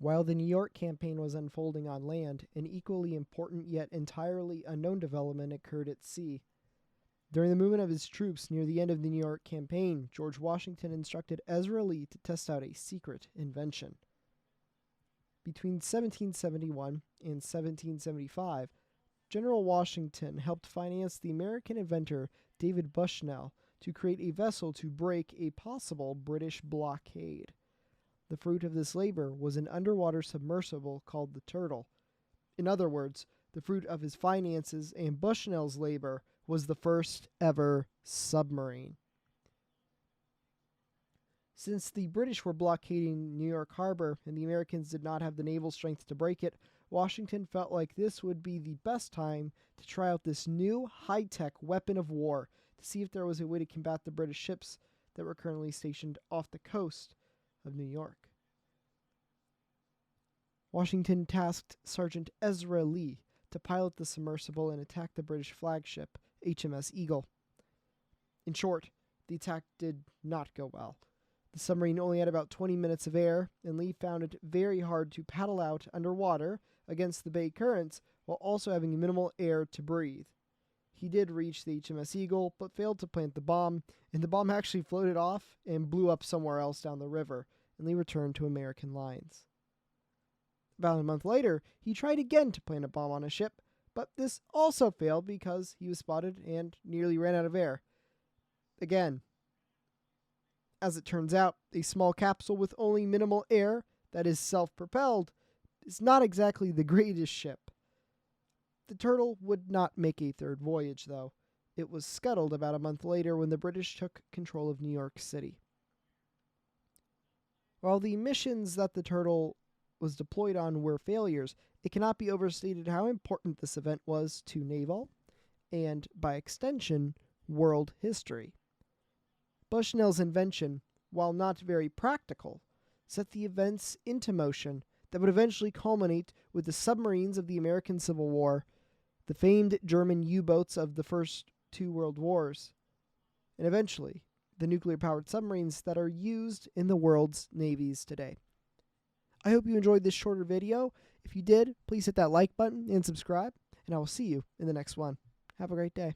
While the New York campaign was unfolding on land, an equally important yet entirely unknown development occurred at sea. During the movement of his troops near the end of the New York campaign, George Washington instructed Ezra Lee to test out a secret invention. Between 1771 and 1775, General Washington helped finance the American inventor David Bushnell to create a vessel to break a possible British blockade. The fruit of this labor was an underwater submersible called the Turtle. In other words, the fruit of his finances and Bushnell's labor was the first ever submarine. Since the British were blockading New York Harbor and the Americans did not have the naval strength to break it, Washington felt like this would be the best time to try out this new high-tech weapon of war to see if there was a way to combat the British ships that were currently stationed off the coast of New York. Washington tasked Sergeant Ezra Lee to pilot the submersible and attack the British flagship, HMS Eagle. In short, the attack did not go well. The submarine only had about 20 minutes of air, and Lee found it very hard to paddle out underwater against the bay currents while also having minimal air to breathe. He did reach the HMS Eagle, but failed to plant the bomb, and the bomb actually floated off and blew up somewhere else down the river, and Lee returned to American lines. About a month later, he tried again to plant a bomb on a ship, but this also failed because he was spotted and nearly ran out of air. Again, as it turns out, a small capsule with only minimal air that is self-propelled is not exactly the greatest ship. The Turtle would not make a third voyage, though. It was scuttled about a month later when the British took control of New York City. While the missions that the Turtle was deployed on were failures, it cannot be overstated how important this event was to naval and, by extension, world history. Bushnell's invention, while not very practical, set the events into motion that would eventually culminate with the submarines of the American Civil War, the famed German U-boats of the first two world wars, and eventually the nuclear-powered submarines that are used in the world's navies today. I hope you enjoyed this shorter video. If you did, please hit that like button and subscribe, and I will see you in the next one. Have a great day.